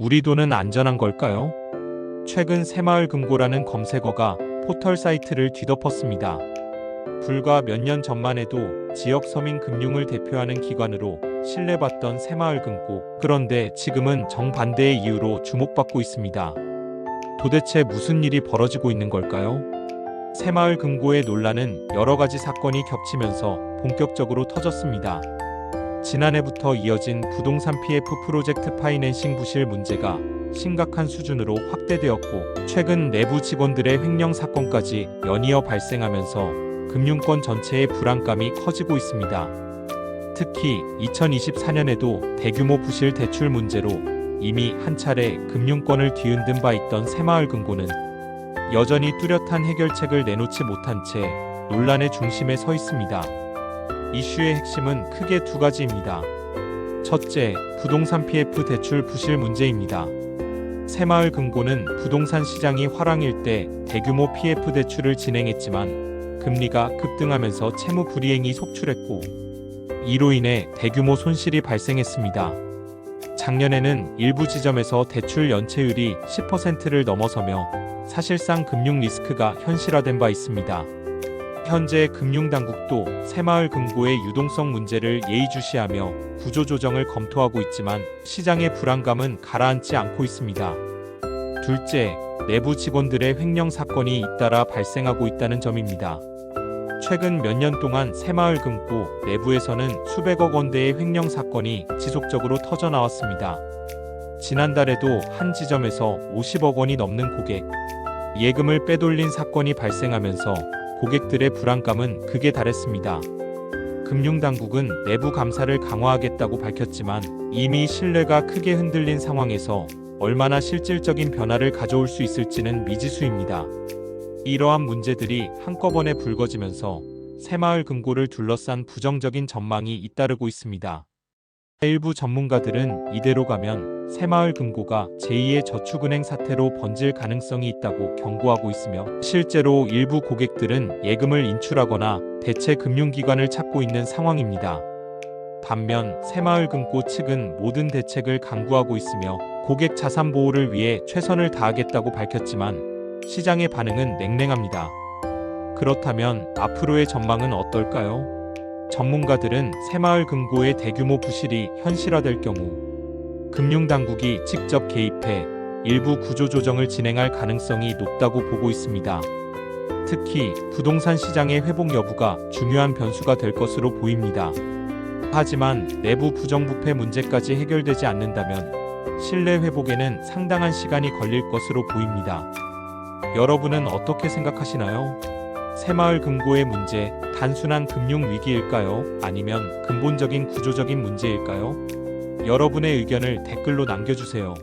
우리 돈은 안전한 걸까요? 최근 새마을금고라는 검색어가 포털 사이트를 뒤덮었습니다. 불과 몇 년 전만 해도 지역 서민 금융을 대표하는 기관으로 신뢰받던 새마을금고. 그런데 지금은 정반대의 이유로 주목받고 있습니다. 도대체 무슨 일이 벌어지고 있는 걸까요? 새마을금고의 논란은 여러 가지 사건이 겹치면서 본격적으로 터졌습니다. 지난해부터 이어진 부동산 PF 프로젝트 파이낸싱 부실 문제가 심각한 수준으로 확대되었고, 최근 내부 직원들의 횡령 사건까지 연이어 발생하면서 금융권 전체의 불안감이 커지고 있습니다. 특히 2024년에도 대규모 부실 대출 문제로 이미 한 차례 금융권을 뒤흔든 바 있던 새마을금고는 여전히 뚜렷한 해결책을 내놓지 못한 채 논란의 중심에 서 있습니다. 이슈의 핵심은 크게 두 가지입니다. 첫째, 부동산 PF 대출 부실 문제입니다. 새마을금고는 부동산 시장이 화랑일 때 대규모 PF 대출을 진행했지만 금리가 급등하면서 채무 불이행이 속출했고, 이로 인해 대규모 손실이 발생했습니다. 작년에는 일부 지점에서 대출 연체율이 10%를 넘어서며 사실상 금융 리스크가 현실화된 바 있습니다. 현재 금융당국도 새마을금고의 유동성 문제를 예의주시하며 구조조정을 검토하고 있지만 시장의 불안감은 가라앉지 않고 있습니다. 둘째, 내부 직원들의 횡령 사건이 잇따라 발생하고 있다는 점입니다. 최근 몇 년 동안 새마을금고 내부에서는 수백억 원대의 횡령 사건이 지속적으로 터져나왔습니다. 지난달에도 한 지점에서 50억 원이 넘는 고객, 예금을 빼돌린 사건이 발생하면서 고객들의 불안감은 극에 달했습니다. 금융당국은 내부 감사를 강화하겠다고 밝혔지만 이미 신뢰가 크게 흔들린 상황에서 얼마나 실질적인 변화를 가져올 수 있을지는 미지수입니다. 이러한 문제들이 한꺼번에 불거지면서 새마을금고를 둘러싼 부정적인 전망이 잇따르고 있습니다. 일부 전문가들은 이대로 가면 새마을금고가 제2의 저축은행 사태로 번질 가능성이 있다고 경고하고 있으며, 실제로 일부 고객들은 예금을 인출하거나 대체 금융기관을 찾고 있는 상황입니다. 반면 새마을금고 측은 모든 대책을 강구하고 있으며 고객 자산 보호를 위해 최선을 다하겠다고 밝혔지만 시장의 반응은 냉랭합니다. 그렇다면 앞으로의 전망은 어떨까요? 전문가들은 새마을금고의 대규모 부실이 현실화될 경우 금융당국이 직접 개입해 일부 구조조정을 진행할 가능성이 높다고 보고 있습니다. 특히 부동산 시장의 회복 여부가 중요한 변수가 될 것으로 보입니다. 하지만 내부 부정부패 문제까지 해결되지 않는다면 신뢰 회복에는 상당한 시간이 걸릴 것으로 보입니다. 여러분은 어떻게 생각하시나요? 새마을금고의 문제, 단순한 금융 위기일까요? 아니면 근본적인 구조적인 문제일까요? 여러분의 의견을 댓글로 남겨주세요.